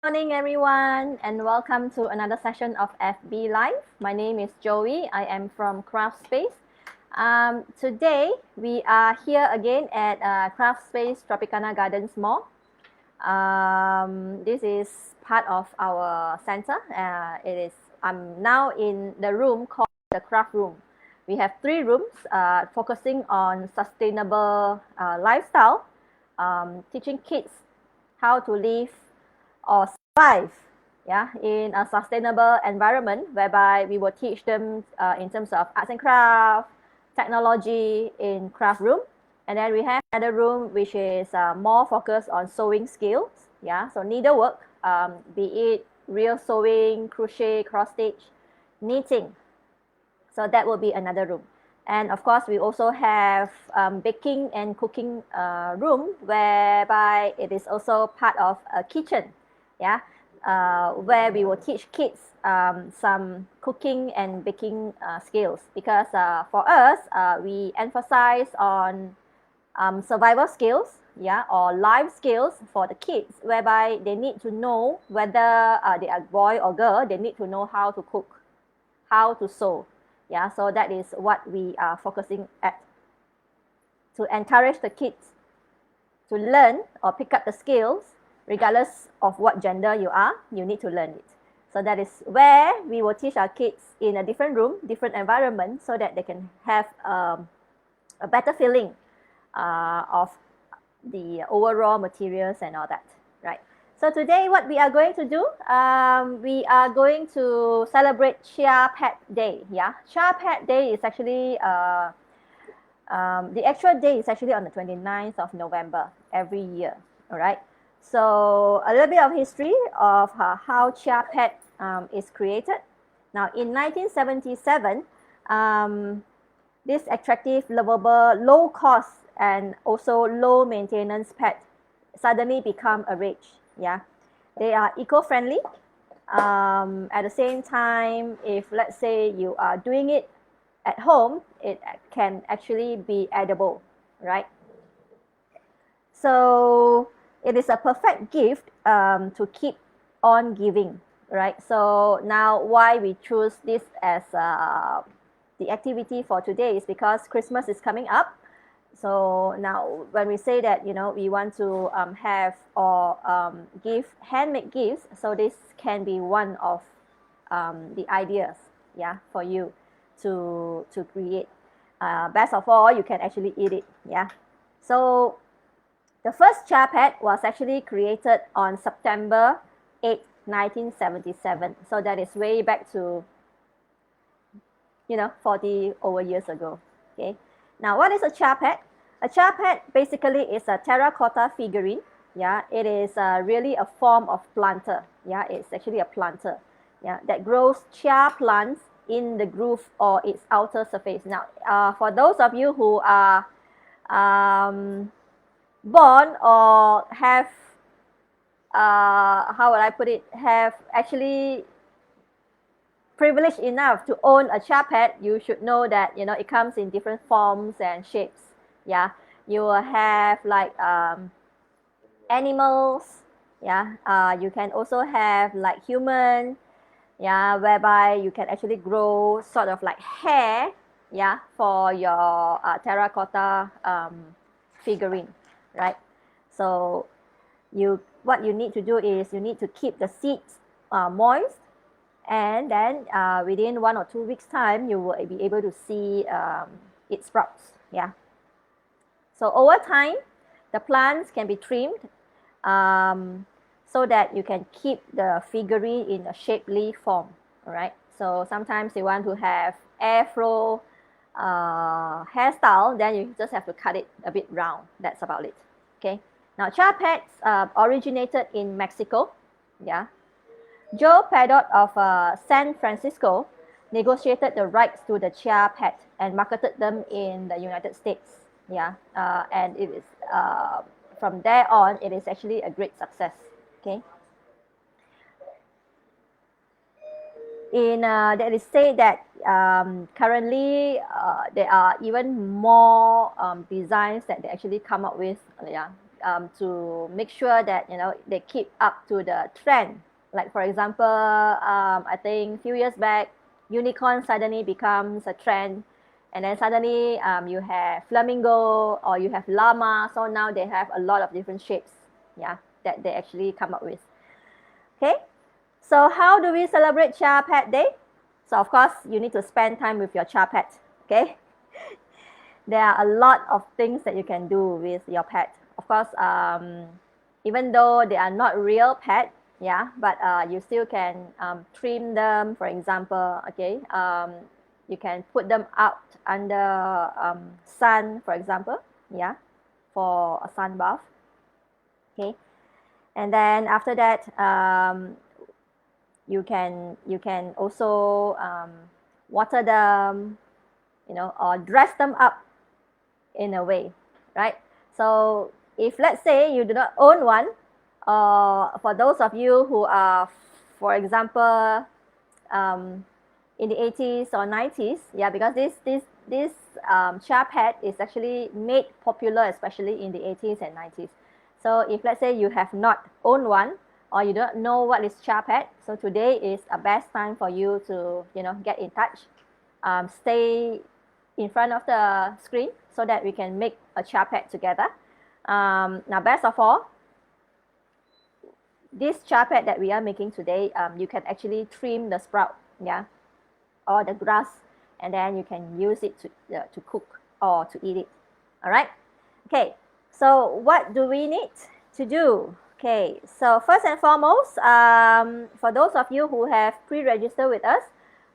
Morning everyone and welcome to another session of FB Live. My name is Joey. I am from Craft Space. Today we are here again at Craft Space Tropicana Gardens Mall. This is part of our center. I'm now in the room called the craft room. We have 3 rooms focusing on sustainable lifestyle, teaching kids how to live or survive in a sustainable environment, whereby we will teach them in terms of arts and craft, technology in craft room. And then we have another room which is more focused on sewing skills. So needlework, be it real sewing, crochet, cross stitch, knitting. So that will be another room. And of course, we also have baking and cooking room, whereby it is also part of a kitchen, where we will teach kids some cooking and baking skills. Because for us, we emphasize on survival skills, or life skills for the kids, whereby they need to know whether they are boy or girl. They need to know how to cook, how to sew. So that is what we are focusing at, to encourage the kids to learn or pick up the skills. Regardless of what gender you are, you need to learn it. So that is where we will teach our kids in a different room, different environment, so that they can have a better feeling of the overall materials and all that, right? So today what we are going to do, we are going to celebrate Chia Pet Day. Chia Pet Day is actually, the actual day is actually on the 29th of November every year, all right? So a little bit of history of how Chia Pet is created. Now in 1977, this attractive, lovable, low cost and also low maintenance pet suddenly become a rage. They are eco-friendly. At the same time, if let's say you are doing it at home, it can actually be edible, right? So it is a perfect gift to keep on giving, right? So now why we choose this as the activity for today is because Christmas is coming up. So now when we say that, we want to have or give handmade gifts, so this can be one of the ideas, for you to create. Best of all, you can actually eat it. So the first Chia Pet was actually created on September 8, 1977. So that is way back to 40 over years ago. Okay. Now, what is a Chia Pet? A Chia Pet basically is a terracotta figurine. It is really a form of planter. It's actually a planter. That grows chia plants in the groove or its outer surface. Now, for those of you who are born or have, how would I put it, have actually privileged enough to own a Chia Pet, you should know that it comes in different forms and shapes. You will have like animals. You can also have like human, whereby you can actually grow sort of like hair, for your terracotta figurine, right? So what you need to do is you need to keep the seeds moist, and then within 1 or 2 weeks time, you will be able to see it sprouts. So over time, the plants can be trimmed so that you can keep the figurine in a shapely form. All right. So sometimes you want to have airflow hairstyle, then you just have to cut it a bit round. That's about it. Okay. Now, Chia Pets originated in Mexico. Joe Padot of San Francisco negotiated the rights to the Chia Pet and marketed them in the United States. And it is from there on, it is actually a great success. Okay. That is said that currently there are even more designs that they actually come up with. to make sure that they keep up to the trend. Like for example, I think a few years back, unicorn suddenly becomes a trend, and then suddenly you have flamingo or you have llama. So now they have a lot of different shapes, yeah, that they actually come up with. Okay, so how do we celebrate Chia Pet Day? So of course you need to spend time with your Chia Pet. Okay, there are a lot of things that you can do with your pet. Of course, even though they are not real pet, yeah, but you still can trim them, for example. Okay, you can put them out under sun, for example, yeah, for a sun bath. Okay, and then after that, you can also water them, or dress them up in a way, right? So if let's say you do not own one, for those of you who are, for example, in the 80s or 90s, yeah, because this Chia Pet is actually made popular, especially in the 80s and 90s. So if let's say you have not owned one, or you don't know what is Chia Pet, so today is a best time for you to get in touch. Stay in front of the screen so that we can make a Chia Pet together. Now, best of all, this Chia Pet that we are making today, you can actually trim the sprout, yeah, or the grass, and then you can use it to cook or to eat it. All right. Okay. So what do we need to do? Okay. So first and foremost, for those of you who have pre-registered with us,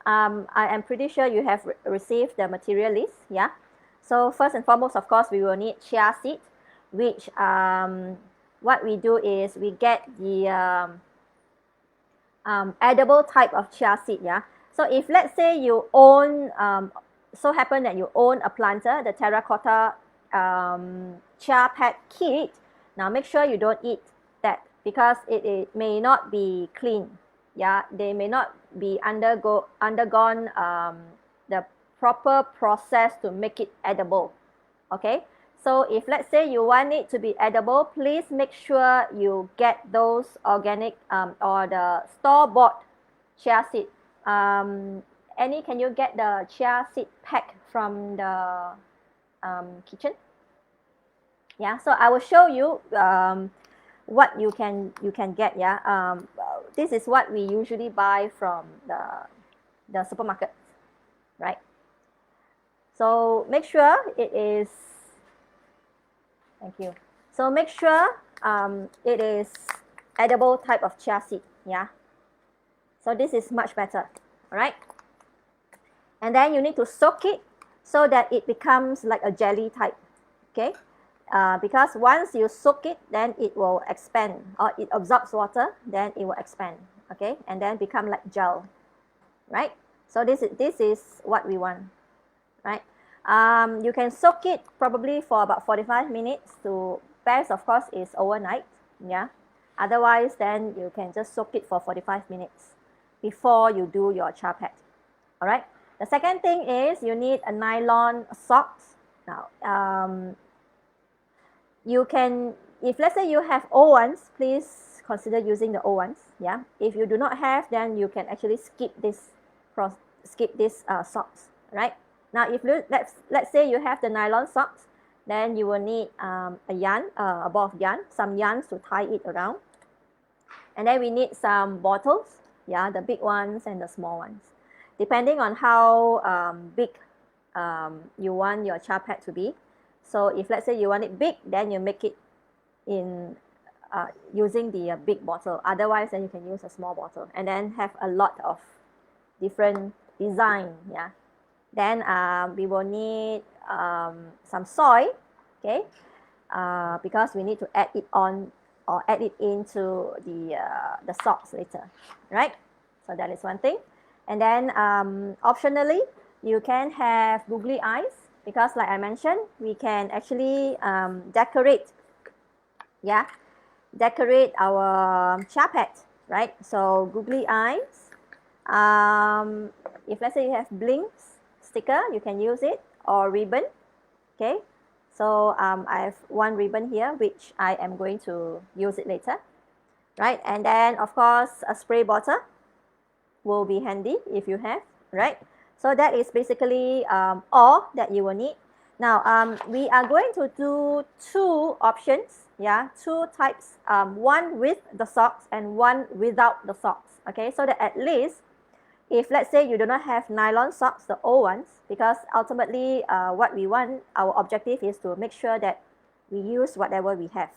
I am pretty sure you have received the material list, yeah. So first and foremost, of course, we will need chia seed, which what we do is we get the edible type of chia seed, yeah. So if let's say you own, so happen that you own a planter, the terracotta Chia Pet kit, now make sure you don't eat that because it may not be clean. Yeah, they may not be undergone the proper process to make it edible. Okay, so if let's say you want it to be edible, please make sure you get those organic or the store-bought chia seed. Annie, can you get the chia seed pack from the kitchen? Yeah, so I will show you what you can get. Yeah, this is what we usually buy from the supermarket, right? So make sure it is, thank you. So make sure it is edible type of chia seed, yeah. So this is much better, all right? And then you need to soak it so that it becomes like a jelly type, okay? Because once you soak it, then it will expand, or it absorbs water, then it will expand, okay, and then become like gel, right? So this is what we want, right? You can soak it probably for about 45 minutes. To best, of course, is overnight, yeah. Otherwise, then you can just soak it for 45 minutes before you do your Chia Pet. All right. The second thing is you need a nylon socks. Now, you can, if let's say you have old ones, please consider using the old ones. Yeah. If you do not have, then you can actually skip this socks. Right. Now, if let's say you have the nylon socks, then you will need a yarn, a ball of yarn, some yarns to tie it around, and then we need some bottles. Yeah, the big ones and the small ones, depending on how big you want your Chia Pet to be. So if let's say you want it big, then you make it in using the big bottle. Otherwise, then you can use a small bottle and then have a lot of different design. Yeah. Then we will need some soy, okay, because we need to add it on or add it into the socks later, right? So that is one thing. And then optionally, you can have googly eyes, because like I mentioned, we can actually decorate our Chia Pet, right? So googly eyes, if let's say you have blinks sticker, you can use it, or ribbon, okay? So I have one ribbon here, which I am going to use it later, right? And then of course a spray bottle will be handy if you have, right? So that is basically all that you will need. Now we are going to do two options, yeah, two types, one with the socks and one without the socks. Okay, so that at least if let's say you do not have nylon socks, the old ones, because ultimately what we want, our objective is to make sure that we use whatever we have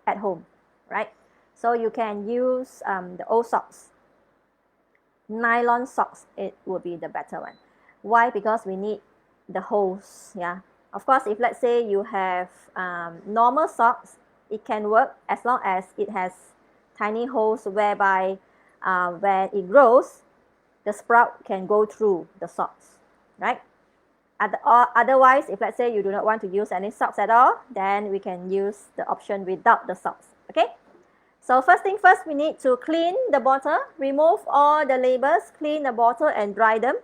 at home, right? So you can use the old socks. Nylon socks, it would be the better one. Why? Because we need the holes, yeah. Of course, if let's say you have normal socks, it can work as long as it has tiny holes whereby when it grows, the sprout can go through the socks, right? Otherwise, if let's say you do not want to use any socks at all, then we can use the option without the socks, okay? So first thing first, we need to clean the bottle, remove all the labels, clean the bottle and dry them.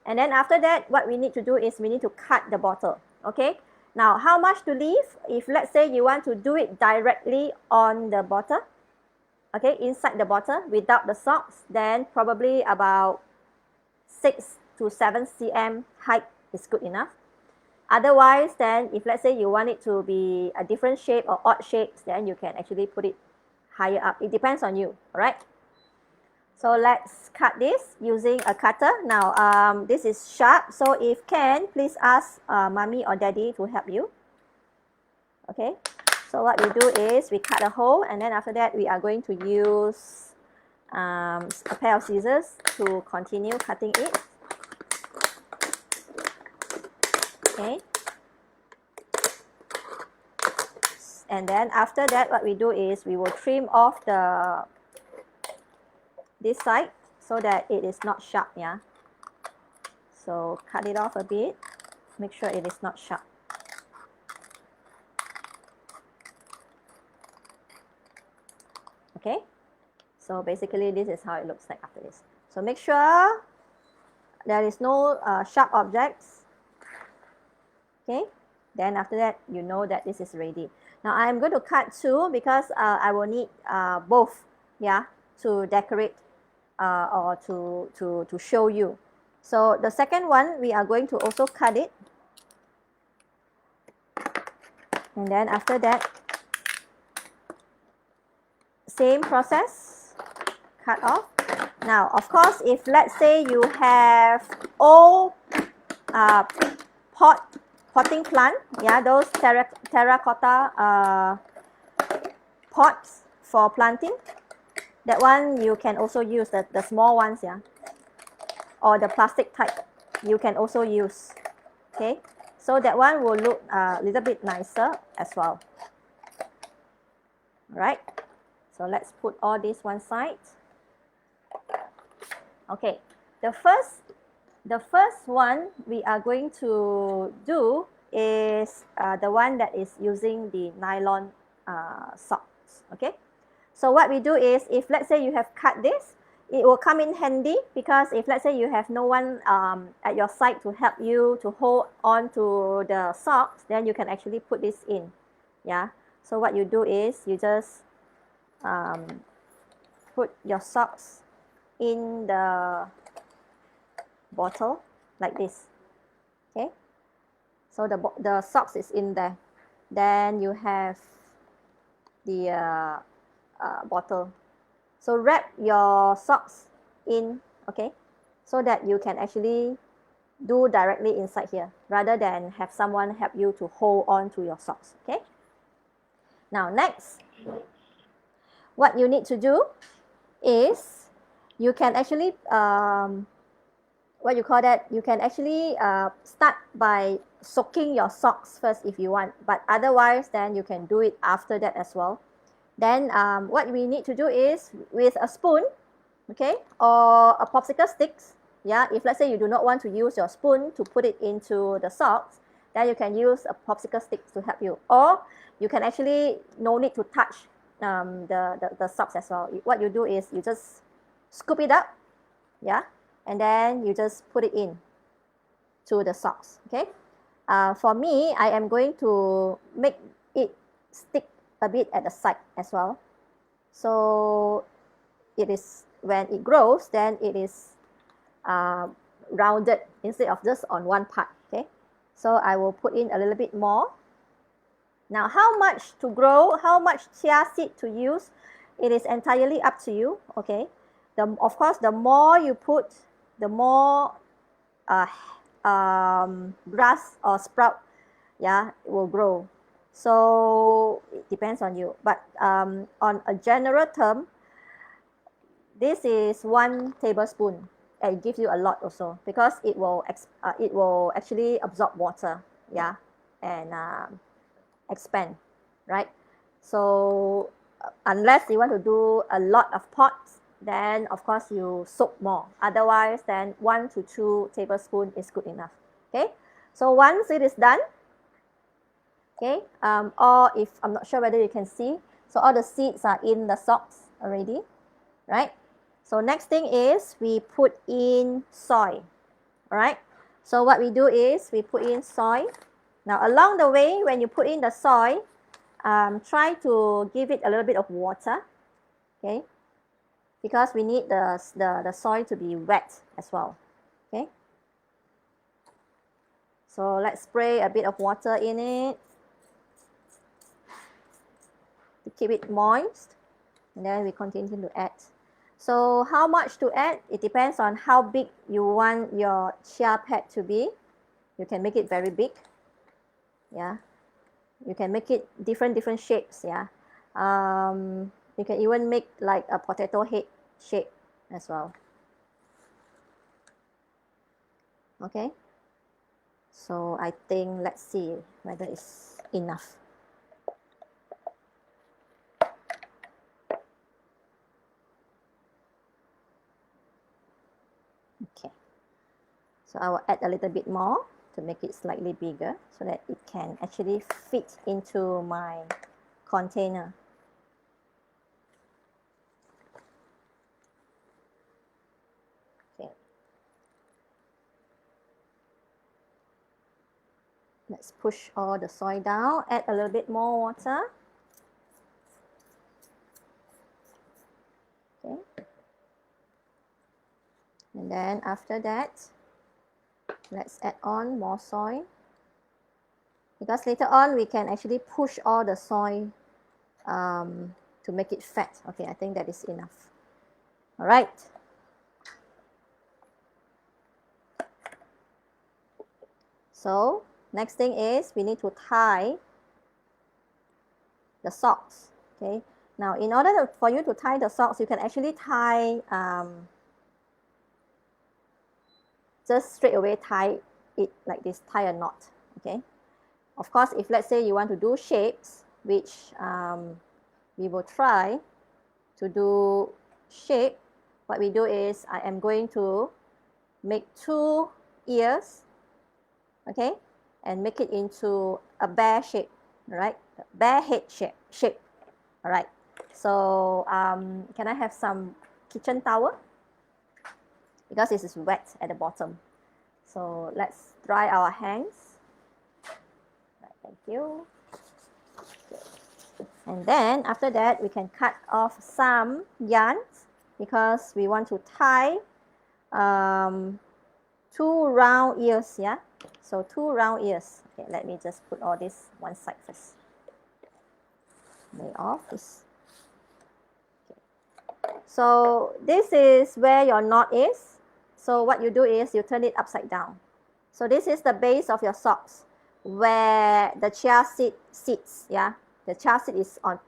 And then after that, what we need to do is we need to cut the bottle, okay? Now, how much to leave? If let's say you want to do it directly on the bottle, okay, inside the bottle without the socks, then probably about 6 to 7 cm height is good enough. Otherwise, then if let's say you want it to be a different shape or odd shapes, then you can actually put it higher up. It depends on you, all right? So let's cut this using a cutter. Now, this is sharp, so if can, please ask mommy or daddy to help you. Okay, so what we do is we cut a hole, and then after that, we are going to use a pair of scissors to continue cutting it. Okay. And then after that, what we do is we will trim off this side so that it is not sharp, yeah. So cut it off a bit, make sure it is not sharp. Okay, so basically this is how it looks like after this. So make sure there is no sharp objects. Okay, then after that, you know that this is ready. Now I'm going to cut two because I will need both, yeah, to decorate or to show you. So the second one, we are going to also cut it. And then after that, same process, cut off. Now, of course, if let's say you have old potting plant, yeah, those terracotta pots for planting, that one you can also use the small ones, yeah, or the plastic type, you can also use, okay? So that one will look a little bit nicer as well. All right, so let's put all this one side. Okay, the first one we are going to do is the one that is using the nylon socks, okay? So what we do is, if let's say you have cut this, it will come in handy because if let's say you have no one at your side to help you to hold on to the socks, then you can actually put this in, yeah? So what you do is you just put your socks in the bottle like this, okay? So the socks is in there. Then you have the bottle. So wrap your socks in, okay, so that you can actually do directly inside here rather than have someone help you to hold on to your socks, okay? Now next, what you need to do is you can actually you can actually start by soaking your socks first if you want, but otherwise then you can do it after that as well. Then what we need to do is with a spoon, okay, or a popsicle sticks, yeah, if let's say you do not want to use your spoon to put it into the socks, then you can use a popsicle stick to help you, or you can actually no need to touch the socks as well. What you do is you just scoop it up, yeah, and then you just put it in to the socks, okay? For me, I am going to make it stick a bit at the side as well. So it is, when it grows, then it is rounded instead of just on one part, okay? So I will put in a little bit more. Now, how much to grow, how much chia seed to use, it is entirely up to you, okay? Of course, the more you put, the more grass or sprout, yeah, it will grow. So it depends on you. But on a general term, this is 1 tablespoon. And it gives you a lot also, because it will actually absorb water, yeah, and expand, right? So unless you want to do a lot of pots, then of course you soak more. Otherwise, then 1 to 2 tablespoons is good enough. Okay, so once it is done, okay, or if I'm not sure whether you can see, so all the seeds are in the socks already, right? So next thing is we put in soy. All right, so what we do is we put in soy. Now along the way, when you put in the soy, try to give it a little bit of water, okay, because we need the soil to be wet as well, okay. So let's spray a bit of water in it to keep it moist, and then we continue to add. So how much to add? It depends on how big you want your Chia Pet to be. You can make it very big, yeah. You can make it different shapes, yeah. You can even make like a potato head shape as well. Okay, so I think, let's see whether it's enough. Okay, so I will add a little bit more to make it slightly bigger so that it can actually fit into my container. Okay, let's push all the soil down, add a little bit more water. Okay, and then after that, let's add on more soil, because later on we can actually push all the soil to make it fat. Okay, I think that is enough. All right. So next thing is we need to tie the socks. Okay. Now, in order for you to tie the socks, you can actually tie just straight away tie it like this, tie a knot. Okay. Of course, if let's say you want to do shapes, which we will try to do shape, what we do is I am going to make 2 ears, okay, and make it into a bear shape, right? Bear head shape. All right. So can I have some kitchen towel? Because this is wet at the bottom. So let's dry our hands. Right, thank you. Okay. And then after that, we can cut off some yarns because we want to tie 2 round ears, yeah? So 2 round ears. Okay, let me just put all this one side first. Lay off this. Okay. So this is where your knot is. So what you do is you turn it upside down. So this is the base of your socks where the chia seed sits, yeah? The chia seed is on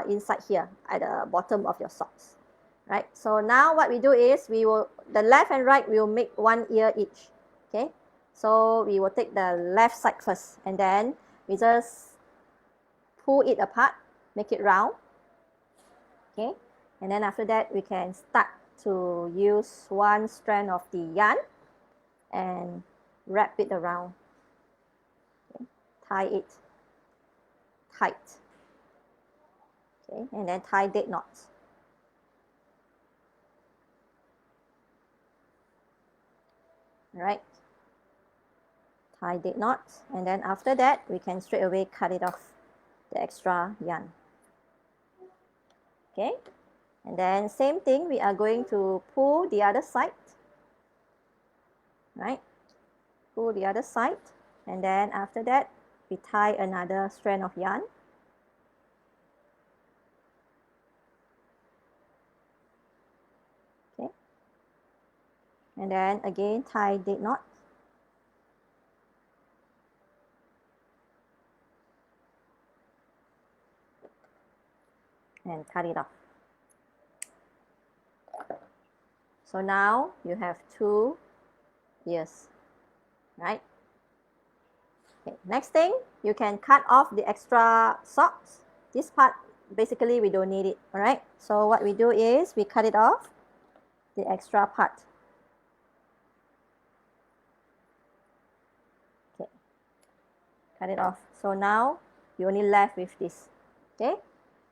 inside here at the bottom of your socks, right? So now what we do is we will, the left and right will make 1 ear each, okay? So we will take the left side first, and then we just pull it apart, make it round, okay? And then after that, we can start to use 1 strand of the yarn and wrap it around, okay? Tie it tight, okay? And then tie dead knots. All right, tie date knot, and then after that we can straight away cut it off, the extra yarn. Okay, and then same thing, we are going to pull the other side, right? Pull the other side, and then after that we tie another strand of yarn. Okay, and then again tie date knot. And cut it off. So now you have 2 ears, right? Okay, next thing, you can cut off the extra socks. This part, basically we don't need it, all right? So what we do is we cut it off, the extra part. Okay, cut it off. So now you only left with this, okay?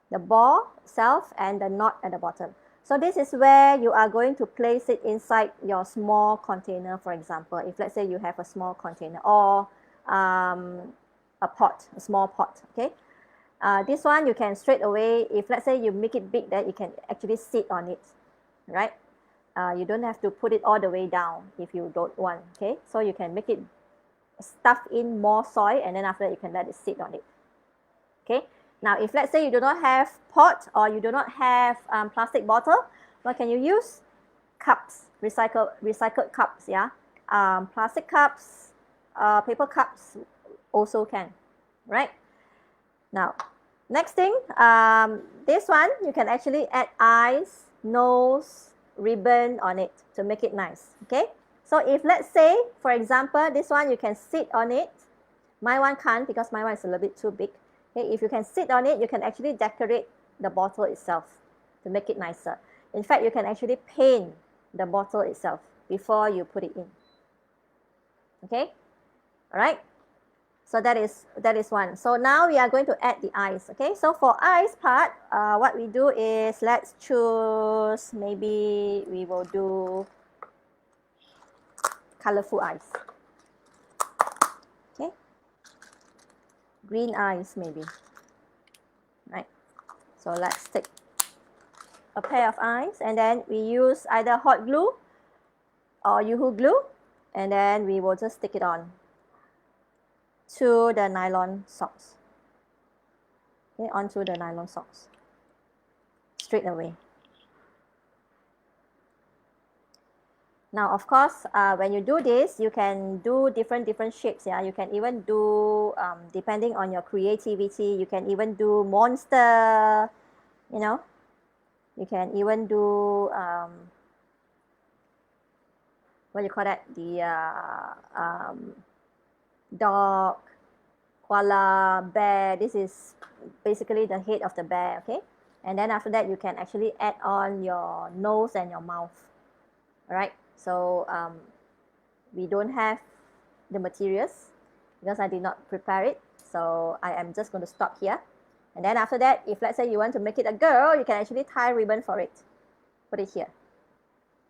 The ball itself and the knot at the bottom. So this is where you are going to place it inside your small container, for example. If let's say you have a small container or a pot, a small pot, okay? This one you can straight away, if let's say you make it big, then you can actually sit on it, right? You don't have to put it all the way down if you don't want, okay? So you can make it stuff in more soil, and then after that you can let it sit on it, okay? Now, if let's say you do not have pot or you do not have plastic bottle, what can you use? Cups, recycled cups, yeah. Plastic cups, paper cups also can, right? Now, next thing, this one, you can actually add eyes, nose, ribbon on it to make it nice, okay? So if let's say, for example, this one you can sit on it. My one can't because my one is a little bit too big. Okay, if you can sit on it, you can actually decorate the bottle itself to make it nicer. In fact, you can actually paint the bottle itself before you put it in. Okay, all right. So that is one. So now we are going to add the eyes. Okay, so for eyes part, what we do is let's choose. Maybe we will do colorful eyes. Okay, green eyes maybe. Right. So let's take a pair of eyes, and then we use either hot glue or Yoo-hoo glue, and then we will just stick it on to the nylon socks. Okay, onto the nylon socks straight away. Now, of course, when you do this, you can do different shapes. Yeah, you can even do, depending on your creativity, you can even do monster. You know, you can even do what do you call that? The dog, koala, bear. This is basically the head of the bear. Okay, and then after that, you can actually add on your nose and your mouth. All right. So we don't have the materials because I did not prepare it. So I am just going to stop here. And then after that, if let's say you want to make it a girl, you can actually tie ribbon for it. Put it here.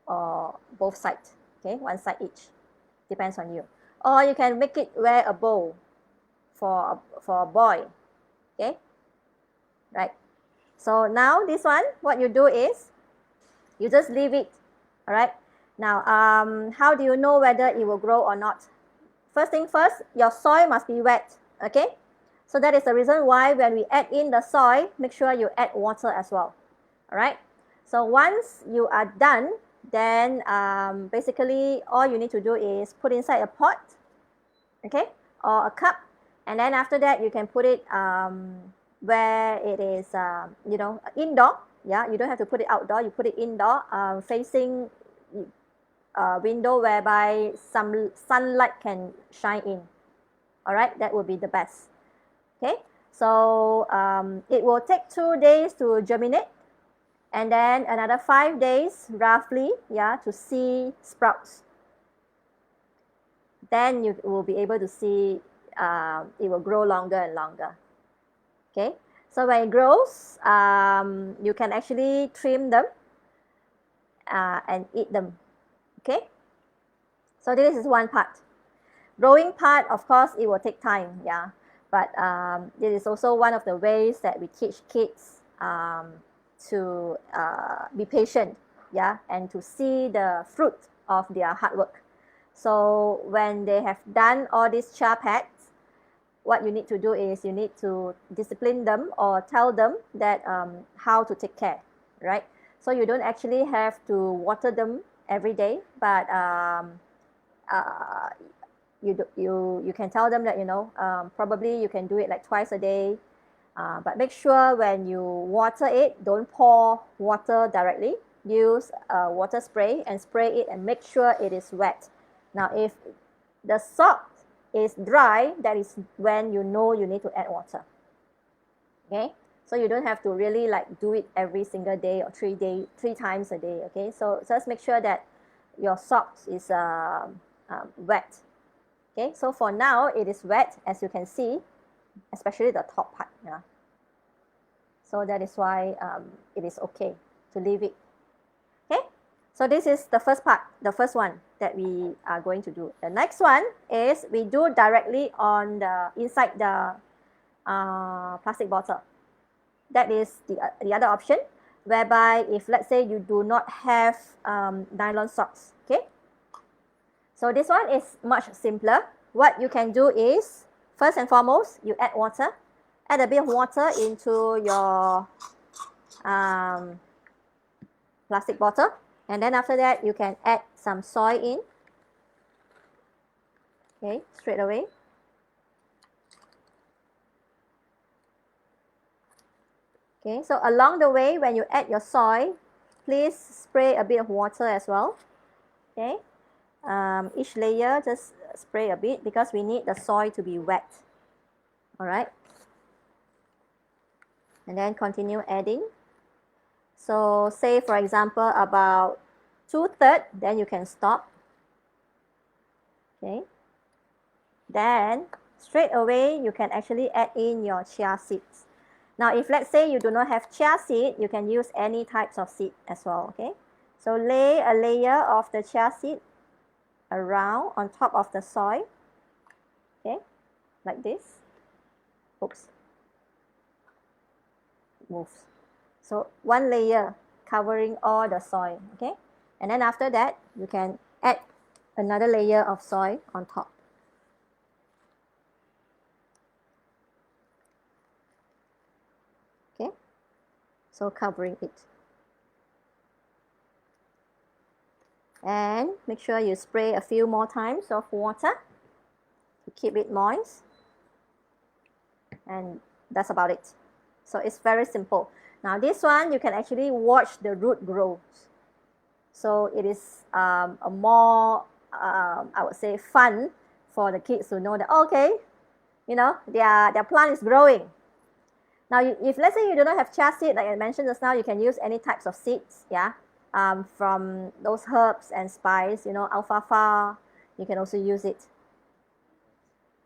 Or both sides. Okay, one side each. Depends on you. Or you can make it wear a bow for a boy. Okay? Right. So now this one, what you do is, you just leave it. All right. Now, how do you know whether it will grow or not? First thing first, your soil must be wet, okay? So that is the reason why when we add in the soil, make sure you add water as well, all right? So once you are done, then basically all you need to do is put inside a pot, okay? Or a cup, and then after that, you can put it where it is, you know, indoor, yeah? You don't have to put it outdoor, you put it indoor, facing window whereby some sunlight can shine in. All right, that would be the best. Okay, so it will take 2 days to germinate, and then another 5 days roughly, yeah, to see sprouts. Then you will be able to see it will grow longer and longer. Okay, so when it grows, you can actually trim them and eat them. Okay, so this is one part. Growing part, of course, it will take time, yeah. But it is also one of the ways that we teach kids to be patient, yeah, and to see the fruit of their hard work. So when they have done all these Chia Pets, what you need to do is you need to discipline them or tell them that how to take care, right? So you don't actually have to water them every day, but uh, you can tell them that, you know, probably you can do it like twice a day, but make sure when you water it, don't pour water directly. Use water spray and spray it and make sure it is wet. Now, if the sock is dry, that is when you know you need to add water. Okay, so you don't have to really like do it every single day or 3 times a day. Okay, so just make sure that your socks is wet. Okay, so for now it is wet, as you can see, especially the top part. Yeah. So that is why it is okay to leave it. Okay, so this is the first part, the first one that we are going to do. The next one is we do directly on the inside the plastic bottle. That is the other option, whereby if let's say you do not have nylon socks. Okay, so this one is much simpler. What you can do is, first and foremost, you add water. Add a bit of water into your plastic bottle, and then after that you can add some soy in. Okay, straight away. Okay, so along the way when you add your soy, please spray a bit of water as well. Okay, each layer just spray a bit because we need the soy to be wet. All right, and then continue adding. So say for example about 2/3, then you can stop. Okay, then straight away you can actually add in your chia seeds. Now if let's say you do not have chia seed, you can use any types of seed as well. Okay, so lay a layer of the chia seed around on top of the soy. Okay, like this. Oops, moves. So one layer covering all the soy. Okay, and then after that you can add another layer of soy on top. Okay, so covering it. And make sure you spray a few more times of water to keep it moist. And that's about it. So it's very simple. Now this one, you can actually watch the root grow. So it is a more, I would say, fun for the kids to know that, okay, you know, their plant is growing. Now, if let's say you do not have chia seed, like I mentioned just now, you can use any types of seeds, yeah, from those herbs and spice, you know, alfalfa, you can also use it.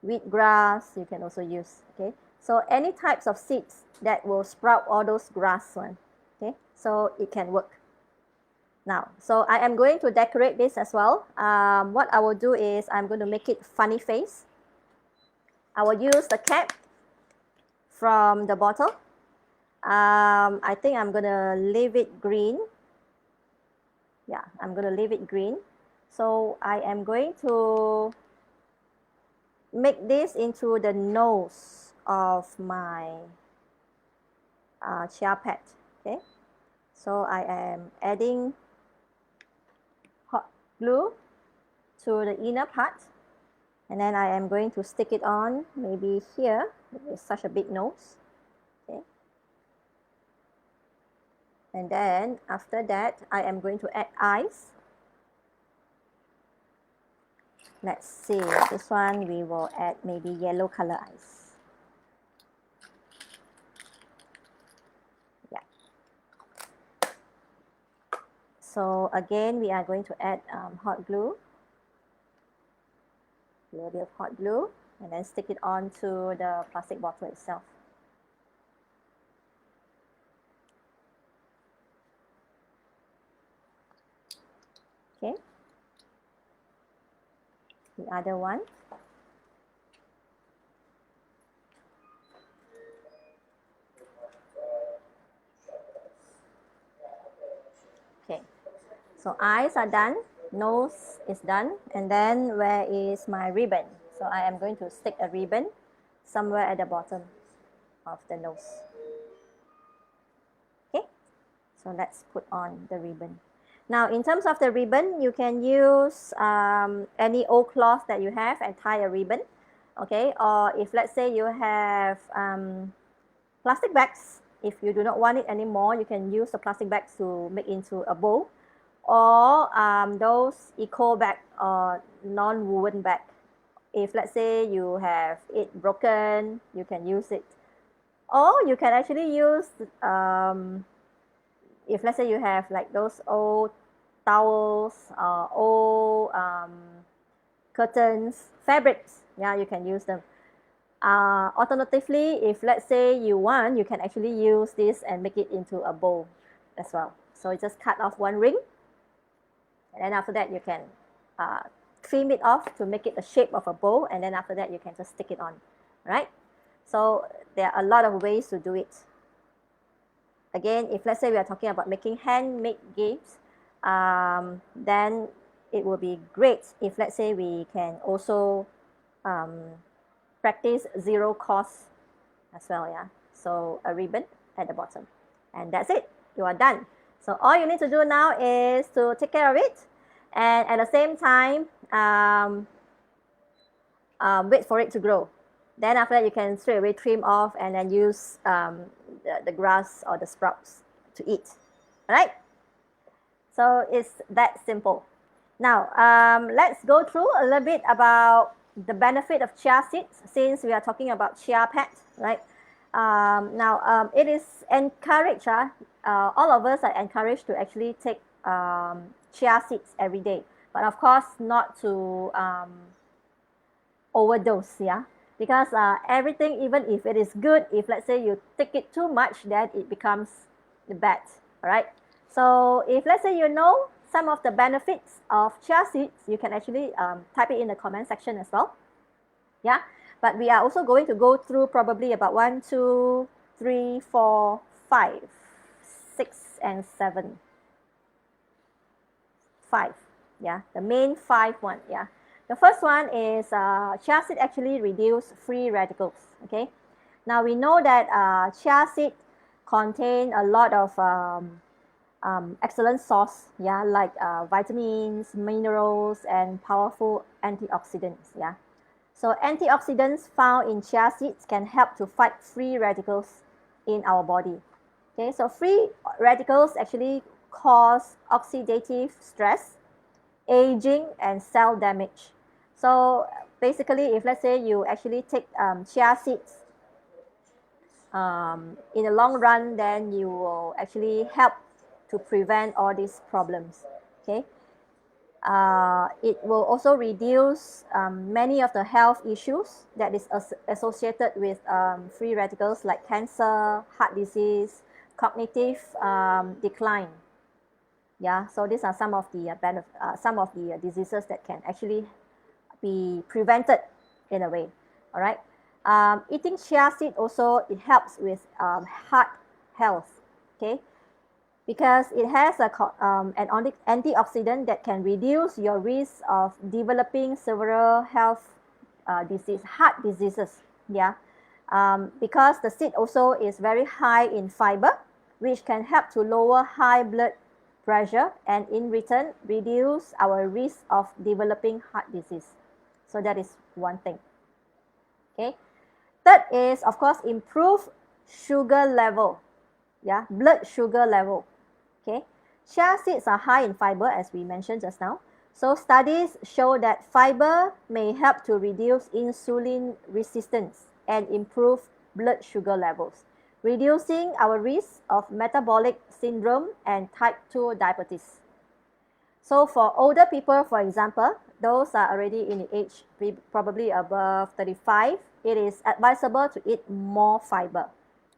Wheatgrass, you can also use, okay. So any types of seeds that will sprout all those grass one, okay, so it can work. Now, so I am going to decorate this as well. What I will do is I'm going to make it funny face. I will use the cap from the bottle. I think I'm gonna leave it green. Yeah, I'm gonna leave it green. So I am going to make this into the nose of my Chia Pet. Okay, so I am adding hot glue to the inner part, and then I am going to stick it on maybe here. It's such a big nose. Okay, and then after that I am going to add eyes. Let's see, this one we will add maybe yellow color eyes. Yeah. So again, we are going to add hot glue. A little bit of hot glue, and then stick it onto the plastic bottle itself. Okay. The other one. So eyes are done, nose is done, and then where is my ribbon? So I am going to stick a ribbon somewhere at the bottom of the nose. Okay, so let's put on the ribbon. Now, in terms of the ribbon, you can use any old cloth that you have and tie a ribbon, okay? Or if let's say you have plastic bags, if you do not want it anymore, you can use the plastic bags to make into a bow, or those eco bag or non-woven bag. If let's say you have it broken, you can use it. Or you can actually use, if let's say you have like those old towels, old curtains, fabrics, yeah, you can use them. Alternatively, if let's say you want, you can actually use this and make it into a bow as well. So you just cut off one ring, and then after that you can trim it off to make it the shape of a bow, and then after that you can just stick it on, right? So there are a lot of ways to do it. Again, if let's say we are talking about making handmade gifts, then it will be great if let's say we can also practice zero cost as well, yeah. So a ribbon at the bottom, and that's it. You are done. So all you need to do now is to take care of it, and at the same time, wait for it to grow. Then after that, you can straight away trim off and then use the grass or the sprouts to eat. All right? So it's that simple. Now, let's go through a little bit about the benefit of chia seeds, since we are talking about Chia Pet, right? It is encouraged, all of us are encouraged to actually take chia seeds every day. But of course, not to overdose, yeah? Because everything, even if it is good, if let's say you take it too much, then it becomes bad, all right? So if let's say you know some of the benefits of chia seeds, you can actually type it in the comment section as well, yeah? But we are also going to go through probably about 1, 2, 3, 4, 5, 6, and 7. 5, yeah, the main 5 one, yeah. The first one is chia seed actually reduce free radicals, okay? Now we know that chia seed contain a lot of excellent source, yeah, like vitamins, minerals, and powerful antioxidants, yeah. So antioxidants found in chia seeds can help to fight free radicals in our body, okay? So free radicals actually cause oxidative stress, aging, and cell damage. So basically, if let's say you actually take chia seeds in the long run, then you will actually help to prevent all these problems, okay? It will also reduce many of the health issues that is associated with free radicals, like cancer, heart disease, cognitive decline. Yeah, so these are some of the diseases that can actually be prevented in a way. All right. Eating chia seed also, it helps with heart health. Okay, because it has an antioxidant that can reduce your risk of developing several heart diseases. Yeah, because the seed also is very high in fiber, which can help to lower high blood pressure, and in return reduce our risk of developing heart disease. So that is one thing. Okay. Third is, of course, improve sugar level. Yeah, blood sugar level. Okay. Chia seeds are high in fiber, as we mentioned just now. So studies show that fiber may help to reduce insulin resistance and improve blood sugar levels, reducing our risk of metabolic syndrome and type 2 diabetes. So for older people, for example, those are already in the age probably above 35, it is advisable to eat more fiber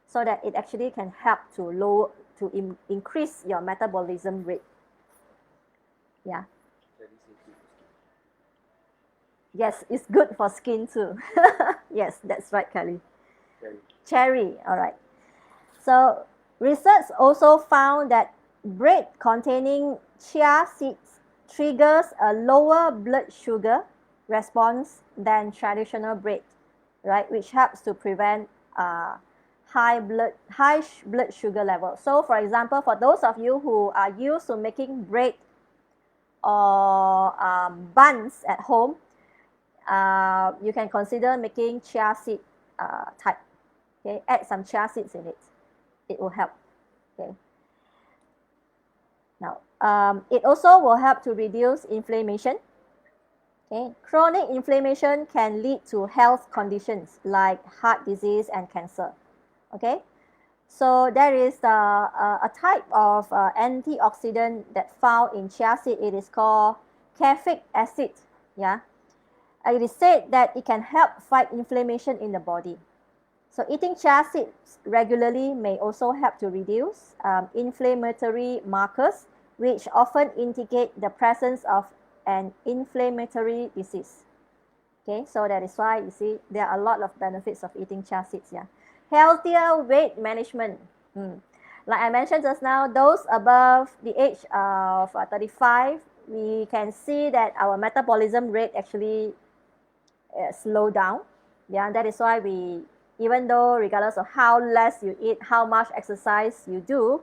so that it actually can help to increase your metabolism rate. Yeah. Yes, it's good for skin too. Yes, that's right, Kelly. Cherry, all right. So research also found that bread containing chia seeds triggers a lower blood sugar response than traditional bread, right? Which helps to prevent high blood sugar level. So for example, for those of you who are used to making bread or buns at home, you can consider making chia seed type. Okay, add some chia seeds in it. It will help. Okay. Now, it also will help to reduce inflammation. Okay, chronic inflammation can lead to health conditions like heart disease and cancer. Okay, so there is a type of antioxidant that found in chia seed. It is called caffeic acid. Yeah, it is said that it can help fight inflammation in the body. So eating chia seeds regularly may also help to reduce inflammatory markers, which often indicate the presence of an inflammatory disease. Okay, so that is why you see there are a lot of benefits of eating chia seeds. Yeah, healthier weight management. Like I mentioned just now, those above the age of 35, we can see that our metabolism rate actually slow down. Yeah, that is why we, even though regardless of how less you eat, how much exercise you do,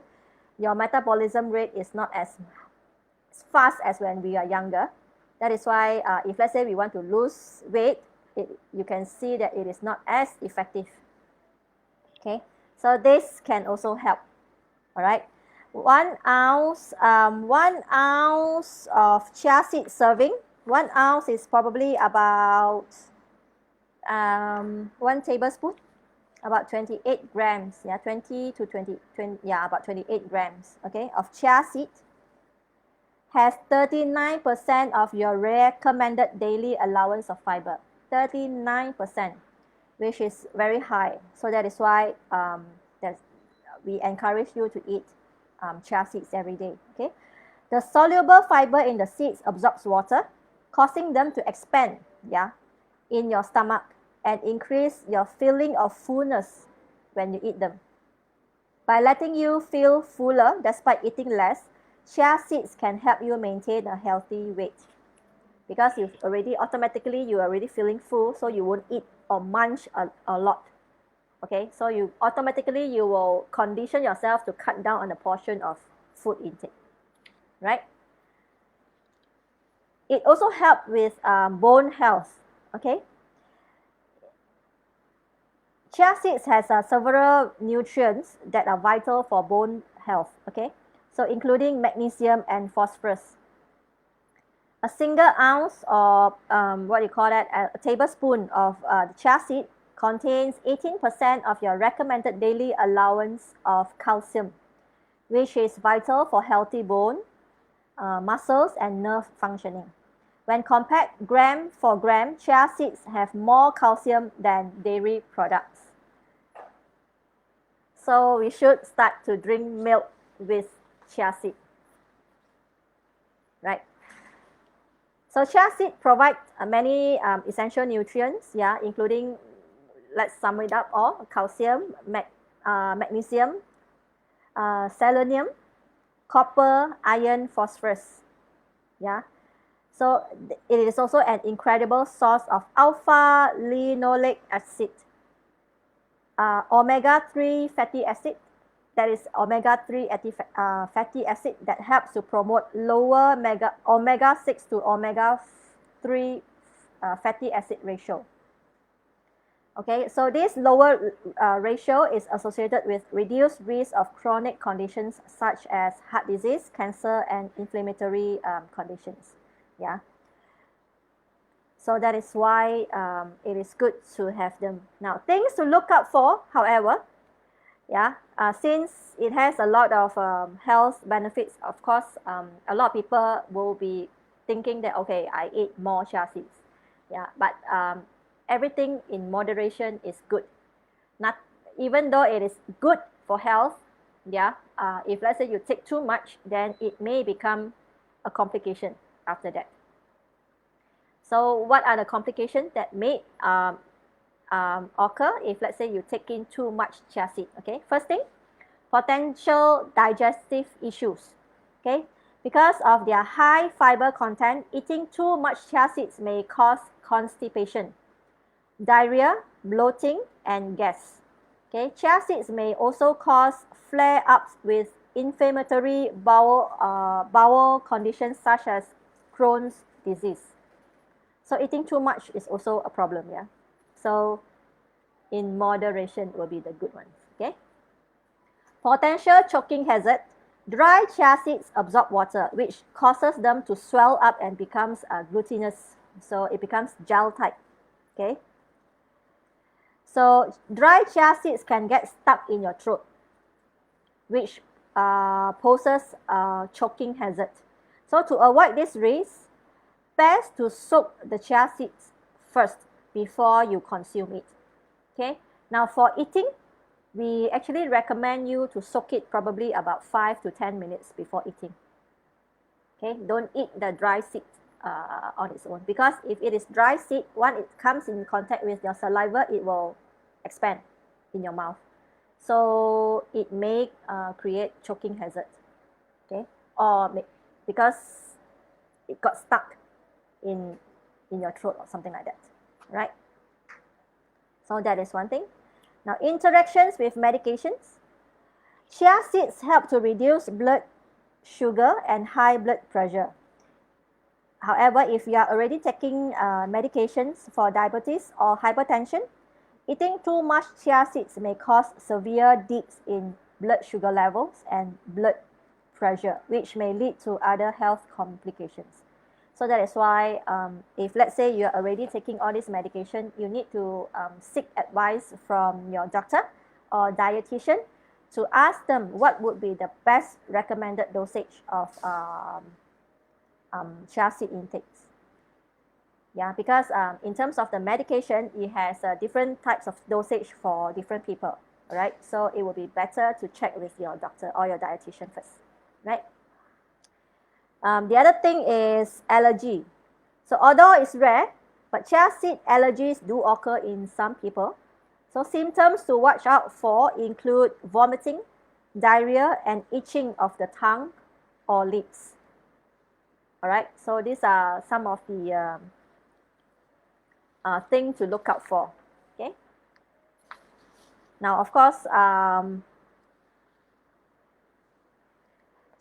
your metabolism rate is not as fast as when we are younger. That is why if let's say we want to lose weight, you can see that it is not as effective. Okay, so this can also help. All right, 1 ounce of chia seed serving. 1 ounce is probably about 1 tablespoon, about 28 grams. Yeah, 20 to 20, yeah, about 28 grams. Okay, of chia seed has 39% of your recommended daily allowance of fiber. 39%, which is very high. So that is why we encourage you to eat chia seeds every day. Okay, the soluble fiber in the seeds absorbs water, causing them to expand, yeah, in your stomach and increase your feeling of fullness when you eat them. By letting you feel fuller despite eating less, chia seeds can help you maintain a healthy weight, because you're already feeling full, so you won't eat or munch a lot. Okay, so you will condition yourself to cut down on the portion of food intake, right? It also helps with bone health. Okay, chia seeds has several nutrients that are vital for bone health. Okay, so including magnesium and phosphorus. A single ounce of what you call that, a tablespoon of the chia seed contains 18% of your recommended daily allowance of calcium, which is vital for healthy bone, muscles, and nerve functioning. When compared gram for gram, chia seeds have more calcium than dairy products. So we should start to drink milk with chia seed, right? So chia seed provides many essential nutrients, yeah, including, let's sum it up all: calcium, magnesium, selenium, copper, iron, phosphorus. Yeah. So it is also an incredible source of alpha linoleic acid, omega-3 fatty acid. That is omega-3 fatty acid that helps to promote lower omega-6 to omega-3 fatty acid ratio. Okay, so this lower ratio is associated with reduced risk of chronic conditions such as heart disease, cancer, and inflammatory conditions. Yeah. So that is why it is good to have them. Now, things to look out for, however, yeah, since it has a lot of health benefits, of course, a lot of people will be thinking that, okay, I eat more chia seeds. Yeah, but everything in moderation is good. Not even though it is good for health, yeah, if let's say you take too much, then it may become a complication after that. So what are the complications that may occur if let's say you take in too much chia seed? Okay, first thing, potential digestive issues. Okay, Because of their high fiber content, eating too much chia seeds may cause constipation, diarrhea, bloating, and gas. Okay, chia seeds may also cause flare-ups with inflammatory bowel conditions such as Crohn's disease. So eating too much is also a problem, yeah. So in moderation will be the good ones, okay. Potential choking hazard. Dry chia seeds absorb water, which causes them to swell up and becomes glutinous. So it becomes gel type, okay. So dry chia seeds can get stuck in your throat, which poses a choking hazard. So to avoid this risk, best to soak the chia seeds first before you consume it. Okay. Now for eating, we actually recommend you to soak it probably about 5 to 10 minutes before eating. Okay, don't eat the dry seed on its own, because if it is dry seed, once it comes in contact with your saliva, it will expand in your mouth. So it may create choking hazard, okay, or because it got stuck in your throat or something like that, right? So that is one thing. Now, interactions with medications. Chia seeds help to reduce blood sugar and high blood pressure. However, if you are already taking medications for diabetes or hypertension, eating too much chia seeds may cause severe dips in blood sugar levels and blood pressure, which may lead to other health complications. So that is why if let's say you're already taking all this medication, you need to seek advice from your doctor or dietitian to ask them what would be the best recommended dosage of chia seed intakes. Yeah, because in terms of the medication, it has different types of dosage for different people, right? So it will be better to check with your doctor or your dietitian first, right? The other thing is allergy. So although it's rare, but chia seed allergies do occur in some people. So symptoms to watch out for include vomiting, diarrhea, and itching of the tongue or lips. All right, so these are some of the things to look out for, okay? Now, of course,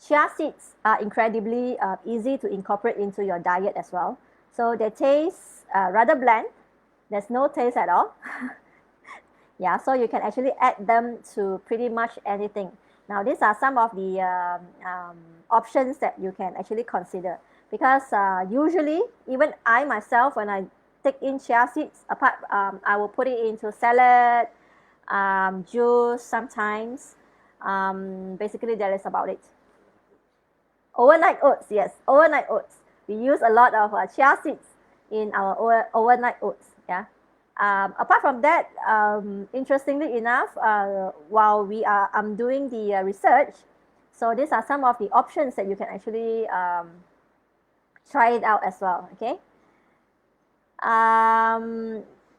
chia seeds are incredibly easy to incorporate into your diet as well. So they taste rather bland. There's no taste at all. Yeah, so you can actually add them to pretty much anything. Now, these are some of the options that you can actually consider, because usually, even I myself, when I take in chia seeds, I will put it into salad, juice sometimes. Basically, that is about it. Overnight oats, yes, overnight oats. We use a lot of chia seeds in our overnight oats, yeah. Apart from that, interestingly enough, while I'm doing the research, so these are some of the options that you can actually try it out as well, okay.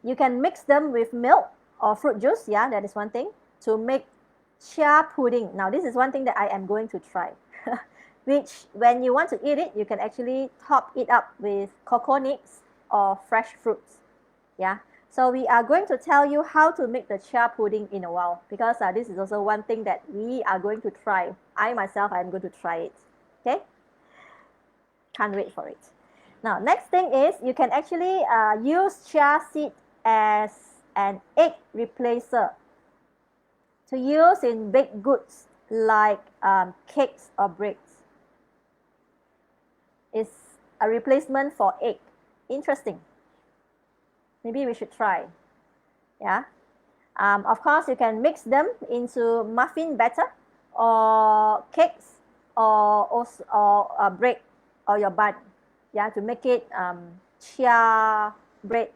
You can mix them with milk or fruit juice, yeah, that is one thing, to make chia pudding. Now, this is one thing that I am going to try. Which, when you want to eat it, you can actually top it up with cocoa nibs or fresh fruits. Yeah. So we are going to tell you how to make the chia pudding in a while, because this is also one thing that we are going to try. I myself, I'm going to try it. Okay. Can't wait for it. Now, next thing is you can actually use chia seed as an egg replacer to use in baked goods like cakes or breads. It's a replacement for egg. Interesting. Maybe we should try. Yeah. Of course, you can mix them into muffin batter or cakes or bread or your bun. Yeah, to make it chia bread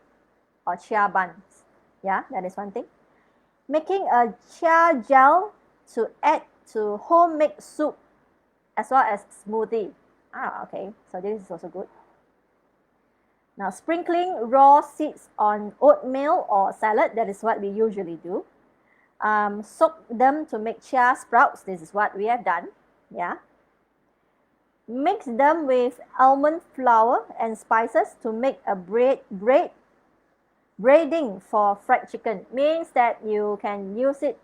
or chia buns. Yeah, that is one thing. Making a chia gel to add to homemade soup as well as smoothie. Okay, so this is also good. Now, sprinkling raw seeds on oatmeal or salad, that is what we usually do. Soak them to make chia sprouts. This is what we have done. Yeah. Mix them with almond flour and spices to make a breading for fried chicken. Means that you can use it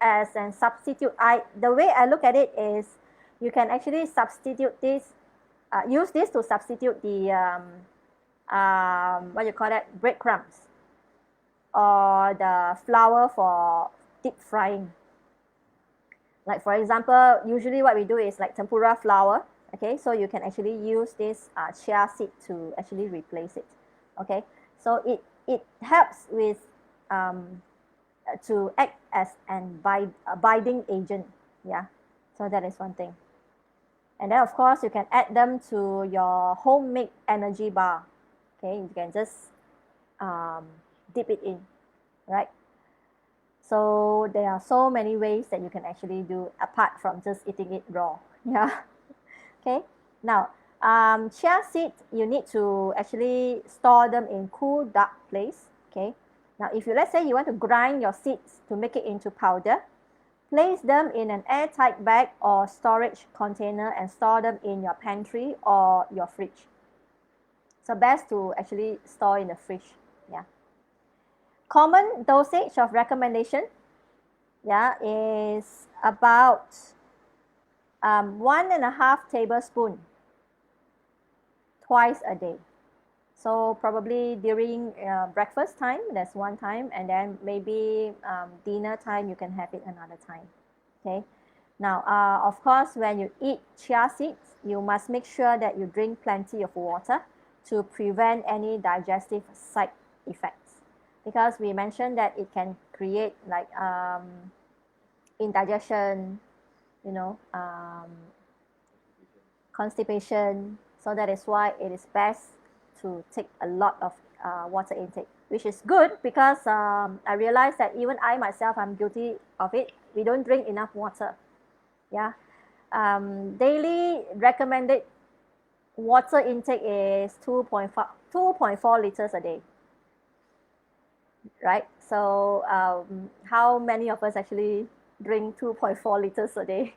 as a substitute. The way I look at it is you can actually substitute this, use this to substitute the what you call that, breadcrumbs or the flour for deep frying. Like for example, usually what we do is like tempura flour. Okay, so you can actually use this chia seed to actually replace it. Okay, so it helps with to act as an binding agent. Yeah, so that is one thing. And then of course you can add them to your homemade energy bar. Okay, you can just dip it in, right? So there are so many ways that you can actually do apart from just eating it raw. Yeah. Okay. Now, chia seeds, you need to actually store them in cool, dark place. Okay. Now, if you, let's say you want to grind your seeds to make it into powder, place them in an airtight bag or storage container and store them in your pantry or your fridge. So best to actually store in the fridge. Yeah. Common dosage of recommendation, yeah, is about 1.5 tablespoon twice a day. So probably during breakfast time, that's one time, and then maybe dinner time, you can have it another time. Okay. Now, of course, when you eat chia seeds, you must make sure that you drink plenty of water to prevent any digestive side effects. Because we mentioned that it can create like indigestion, you know, constipation. So that is why it is best to take a lot of water intake, which is good because I realized that even I myself, I'm guilty of it. We don't drink enough water. Yeah. Daily recommended water intake is 2.4 liters a day. Right? So how many of us actually drink 2.4 liters a day?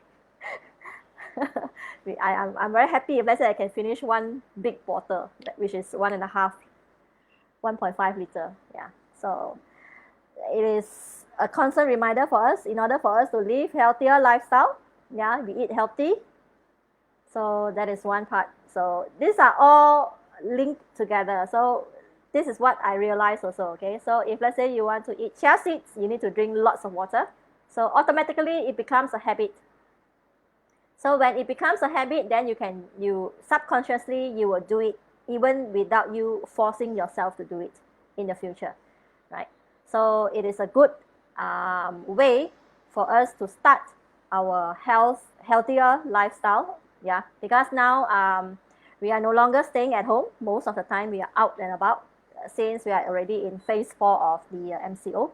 I'm very happy if let's say I can finish one big bottle, which is 1.5 liter. Yeah. So it is a constant reminder for us in order for us to live healthier lifestyle. Yeah, we eat healthy. So that is one part. So these are all linked together. So this is what I realized also. Okay, so if let's say you want to eat chia seeds, you need to drink lots of water. So automatically it becomes a habit. So when it becomes a habit, then you subconsciously you will do it even without you forcing yourself to do it in the future, right? So it is a good way for us to start our healthier lifestyle. Yeah, because now we are no longer staying at home. Most of the time we are out and about since we are already in phase 4 of the MCO.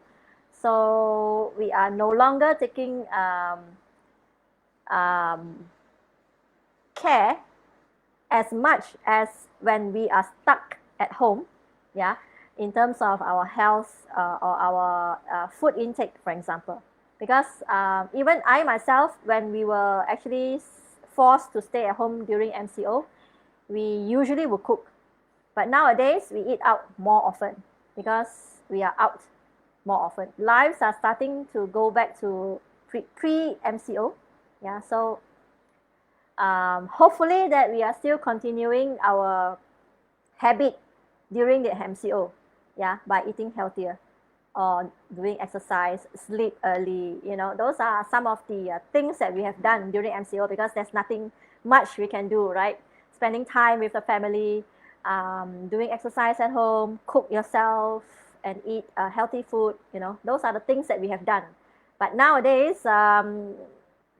So we are no longer taking care as much as when we are stuck at home, yeah, in terms of our health or our food intake, for example. Because even I myself, when we were actually forced to stay at home during MCO, we usually would cook. But nowadays, we eat out more often because we are out more often. Lives are starting to go back to pre-MCO. Yeah, so hopefully that we are still continuing our habit during the MCO, yeah, by eating healthier or doing exercise, sleep early. You know, those are some of the things that we have done during MCO because there's nothing much we can do, right? Spending time with the family, doing exercise at home, cook yourself and eat healthy food. You know, those are the things that we have done. But nowadays,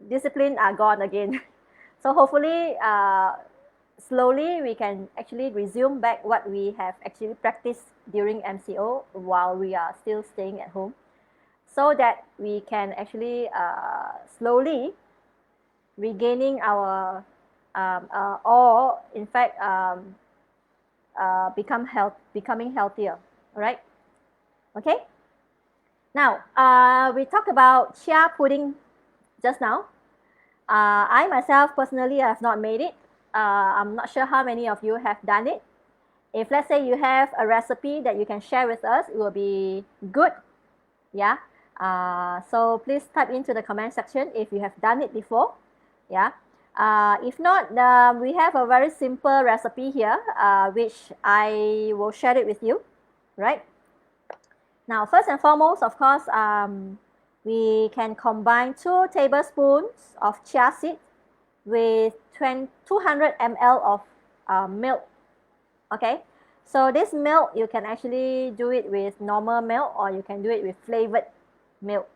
discipline are gone again. So hopefully, slowly we can actually resume back what we have actually practiced during MCO while we are still staying at home, so that we can actually slowly regaining our or in fact becoming healthier. All right. Okay. Now we talked about chia pudding just now. I myself personally have not made it. I'm not sure how many of you have done it. If let's say you have a recipe that you can share with us, it will be good. Yeah. So please type into the comment section if you have done it before. Yeah. If not, we have a very simple recipe here, which I will share it with you, right? Now, first and foremost, of course, we can combine 2 tablespoons of chia seed with 200 ml of milk. Okay, so this milk, you can actually do it with normal milk or you can do it with flavored milk.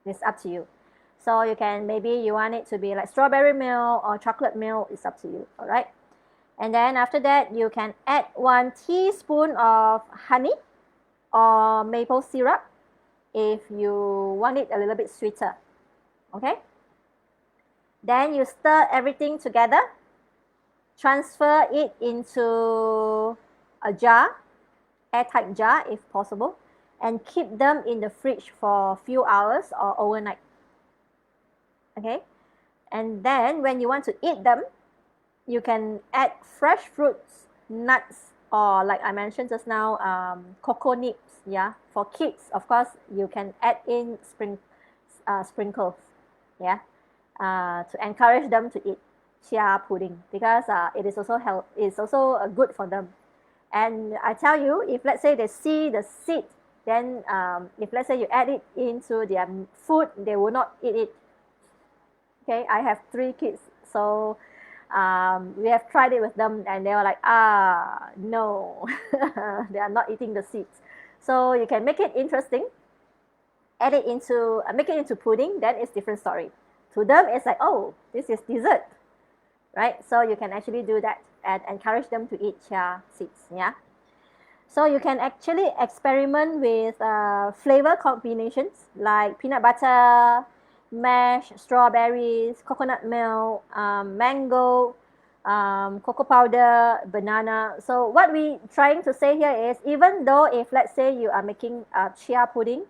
It's up to you. So you can, maybe you want it to be like strawberry milk or chocolate milk, it's up to you, all right? And then after that, you can add 1 teaspoon of honey or maple syrup if you want it a little bit sweeter, okay? Then you stir everything together, transfer it into a jar, airtight jar if possible, and keep them in the fridge for a few hours or overnight. Okay, and then when you want to eat them, you can add fresh fruits, nuts, or like I mentioned just now, cocoa nibs. Yeah, for kids, of course, you can add in sprinkles. Yeah, to encourage them to eat chia pudding because it is also it's also good for them. And I tell you, if let's say they see the seed, then if let's say you add it into their food, they will not eat it. Okay, I have 3 kids, so we have tried it with them, and they were like, no, they are not eating the seeds. So you can make it interesting, add it into, make it into pudding, then it's different story. To them, it's like, oh, this is dessert, right? So you can actually do that and encourage them to eat chia seeds, yeah? So you can actually experiment with flavor combinations like peanut butter, mashed strawberries, coconut milk, mango, cocoa powder, banana. So what we trying to say here is, even though if let's say you are making chia pudding,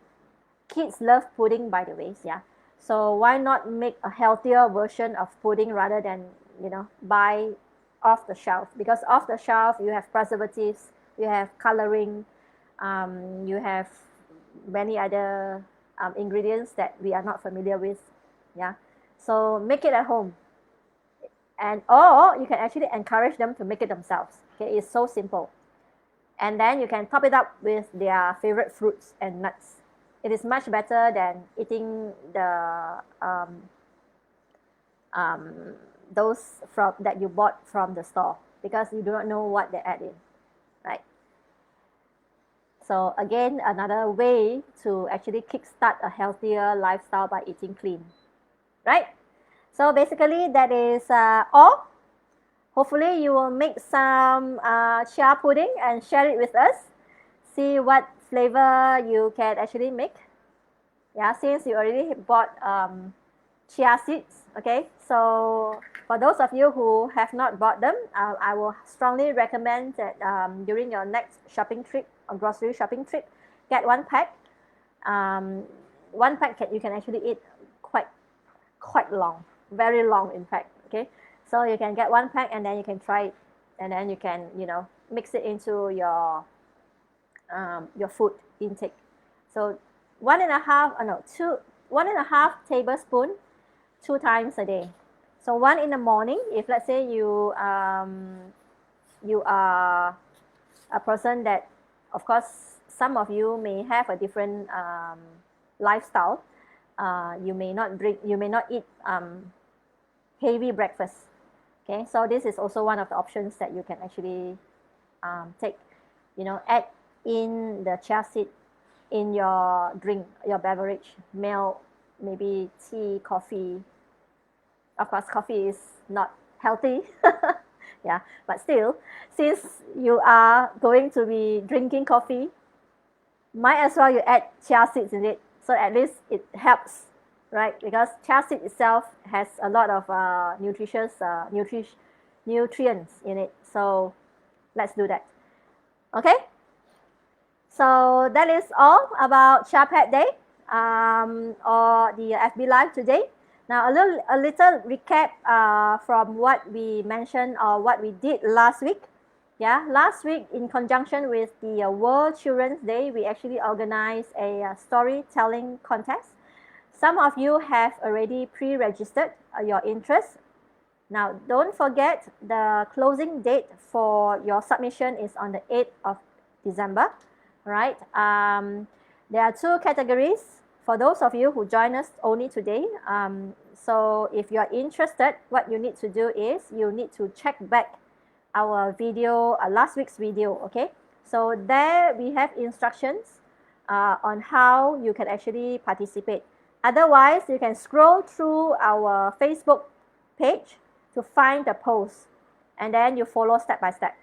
kids love pudding by the way, yeah. So why not make a healthier version of pudding rather than, you know, buy off the shelf? Because off the shelf you have preservatives, you have coloring, you have many other ingredients that we are not familiar with. Yeah, so make it at home, and or you can actually encourage them to make it themselves. Okay, it's so simple. And then you can top it up with their favorite fruits and nuts. It is much better than eating the those from that you bought from the store, because you do not know what they add in, right? So again, another way to actually kickstart a healthier lifestyle by eating clean, right? So basically that is all. Hopefully you will make some chia pudding and share it with us. See what flavor you can actually make. Yeah, since you already bought chia seeds, okay? So for those of you who have not bought them, I will strongly recommend that during your next shopping trip or grocery shopping trip, get 1 pack. 1 pack you can actually eat quite long, very long in fact, okay? So you can get 1 pack and then you can try it, and then you can, you know, mix it into your food intake. So 1.5 tablespoon 2 times a day. So 1 in the morning, if let's say you you are a person that, of course, some of you may have a different lifestyle. You may not eat heavy breakfast. Okay, so this is also one of the options that you can actually take. You know, add in the chia seed in your drink, your beverage, milk, maybe tea, coffee. Of course, coffee is not healthy. Yeah, but still, since you are going to be drinking coffee, might as well you add chia seeds in it, so at least it helps, right? Because chia seed itself has a lot of nutrients in it. So let's do that. Okay, so that is all about Chia Pet Day or the FB Live today. Now, a little recap from what we mentioned or what we did last week. Yeah, last week in conjunction with the World Children's Day, we actually organized a storytelling contest. Some of you have already pre-registered your interest. Now, don't forget the closing date for your submission is on the 8th of December, right? There are two categories for those of you who join us only today. So if you're interested, what you need to do is you need to check back our video, last week's video, okay? So there we have instructions on how you can actually participate. Otherwise, you can scroll through our Facebook page to find the post, and then you follow step by step.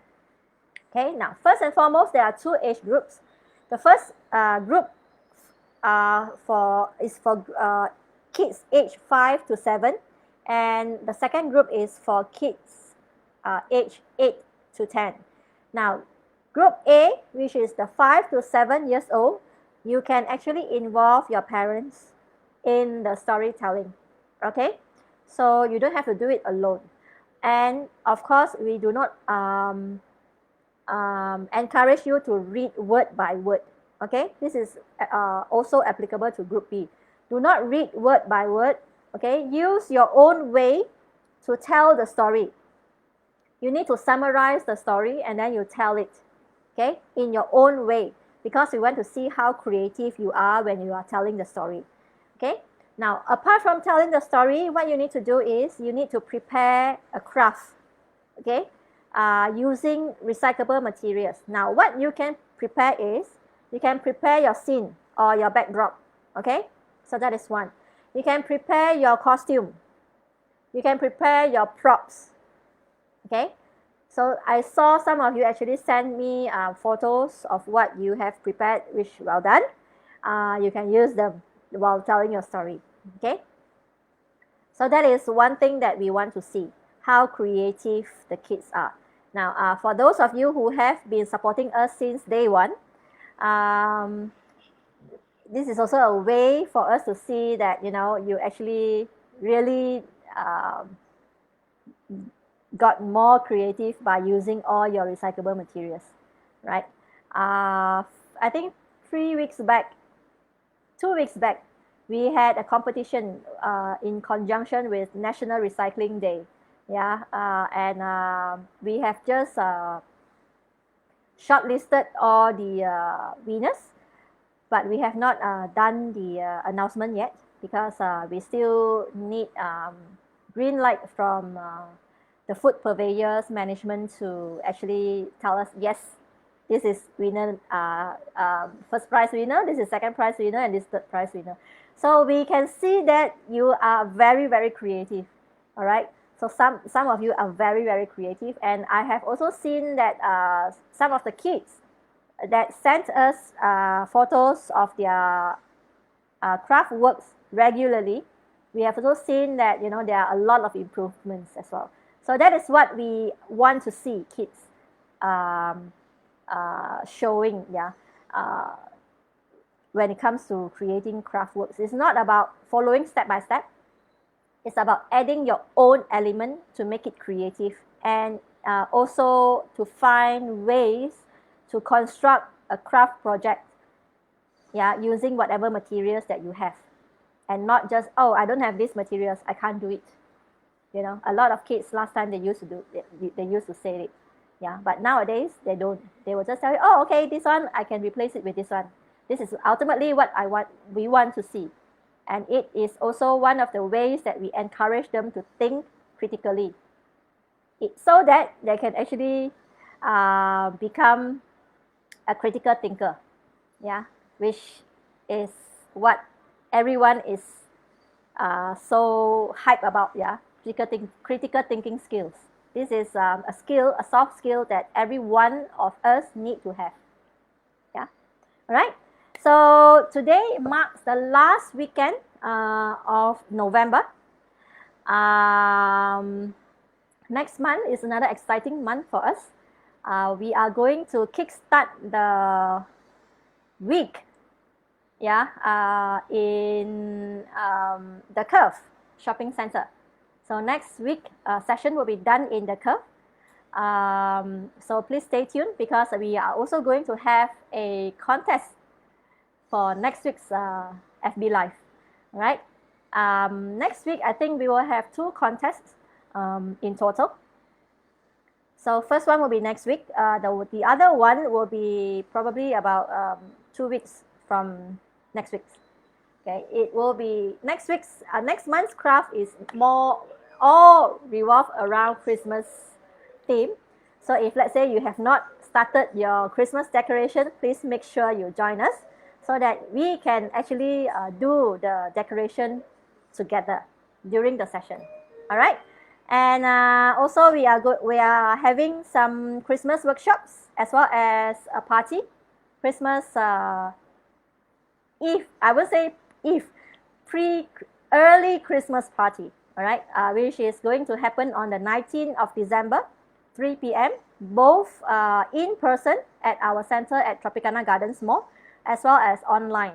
Okay, now first and foremost, there are two age groups. The first group is for kids age 5 to 7, and the second group is for kids age 8 to 10. Now, group A, which is the 5 to 7 years old, you can actually involve your parents in the storytelling, okay? So you don't have to do it alone. And of course, we do not encourage you to read word by word, okay? This is also applicable to group B. Do not read word by word, okay? Use your own way to tell the story. You need to summarize the story and then you tell it, okay, in your own way, because we want to see how creative you are when you are telling the story, okay? Now, apart from telling the story, what you need to do is you need to prepare a craft, okay, using recyclable materials. Now, what you can prepare is, you can prepare your scene or your backdrop, okay? So that is one. You can prepare your costume. You can prepare your props, okay? So I saw some of you actually send me photos of what you have prepared, which well done. You can use them while telling your story, okay? So that is one thing that we want to see, how creative the kids are. Now, for those of you who have been supporting us since day one, this is also a way for us to see that, you know, you actually really got more creative by using all your recyclable materials, right? I think 2 weeks back, we had a competition in conjunction with National Recycling Day. Yeah, and we have just shortlisted all the winners, but we have not done the announcement yet because we still need green light from the food purveyors management to actually tell us, yes, this is winner, first prize winner, this is second prize winner, and this third prize winner. So we can see that you are very, very creative, all right? So some of you are very, very creative, and I have also seen that some of the kids that sent us photos of their craft works regularly, we have also seen that, you know, there are a lot of improvements as well. So that is what we want to see kids showing, yeah, when it comes to creating craft works. It's not about following step by step. It's about adding your own element to make it creative, and also to find ways to construct a craft project, yeah, using whatever materials that you have, and not just, oh, I don't have these materials, I can't do it. You know, a lot of kids last time they used to say it, yeah, but nowadays they don't. They will just tell you, oh, okay, this one I can replace it with this one. This is ultimately what we want to see, and it is also one of the ways that we encourage them to think critically, so that they can actually become a critical thinker, yeah, which is what everyone is so hyped about, yeah. Critical thinking skills. This is a skill, a soft skill that every one of us need to have. Yeah. All right. So today marks the last weekend of November. Next month is another exciting month for us. We are going to kickstart the week, yeah, in the curve. shopping center. So next week session will be done in the Curve. So please stay tuned because we are also going to have a contest for next week's FB Live. All right. Next week, I think we will have 2 contests in total. So first one will be next week. The other one will be probably about 2 weeks from next week. Okay, it will be next week's next month's craft is more all revolve around Christmas theme. So if let's say you have not started your Christmas decoration, please make sure you join us so that we can actually do the decoration together during the session. All right, and also we are having some Christmas workshops as well as a party, Christmas Eve. I would say Eve, early Christmas party. All right, which is going to happen on the 19th of December, 3 p.m. both in person at our center at Tropicana Gardens Mall, as well as online.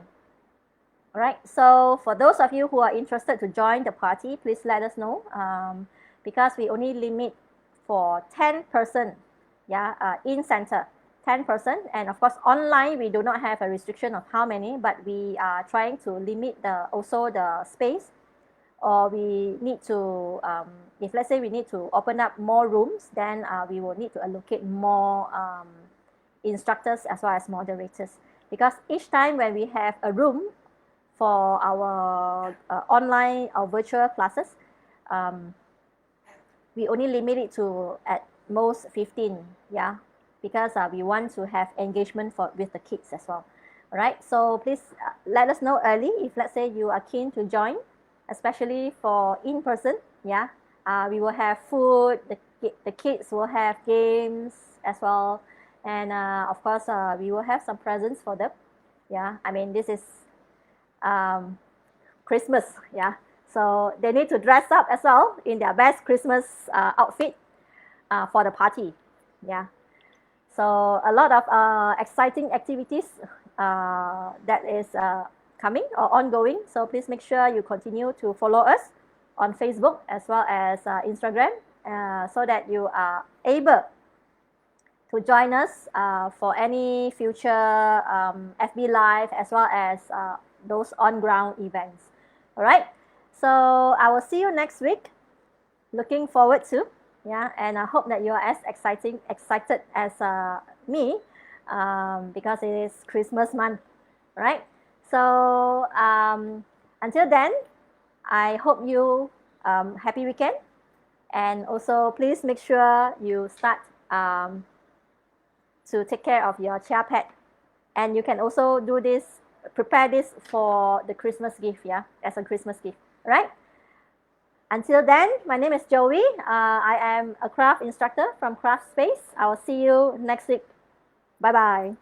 All right, so for those of you who are interested to join the party, please let us know because we only limit for 10 person, in center, 10 person, and of course online we do not have a restriction of how many, but we are trying to limit also the space, or we need to, if let's say we need to open up more rooms, then we will need to allocate more instructors as well as moderators, because each time when we have a room for our online or virtual classes, we only limit it to at most 15, because we want to have engagement with the kids as well. All right, so please let us know early if let's say you are keen to join, especially for in person. We will have food, the kids will have games as well, and of course we will have some presents for them. I mean, this is Christmas, so they need to dress up as well in their best Christmas outfit for the party. So a lot of exciting activities that is coming or ongoing, so please make sure you continue to follow us on Facebook as well as Instagram, so that you are able to join us for any future FB Live as well as those on-ground events. All right, so I will see you next week. Looking forward to, and I hope that you are as excited as me, because it is Christmas month, right? So until then, I hope you happy weekend, and also please make sure you start to take care of your Chia Pet, and you can also do this, prepare this for the Christmas gift, as a Christmas gift, right? Until then, my name is Joey. I am a craft instructor from Craft Space. I will see you next week. Bye bye.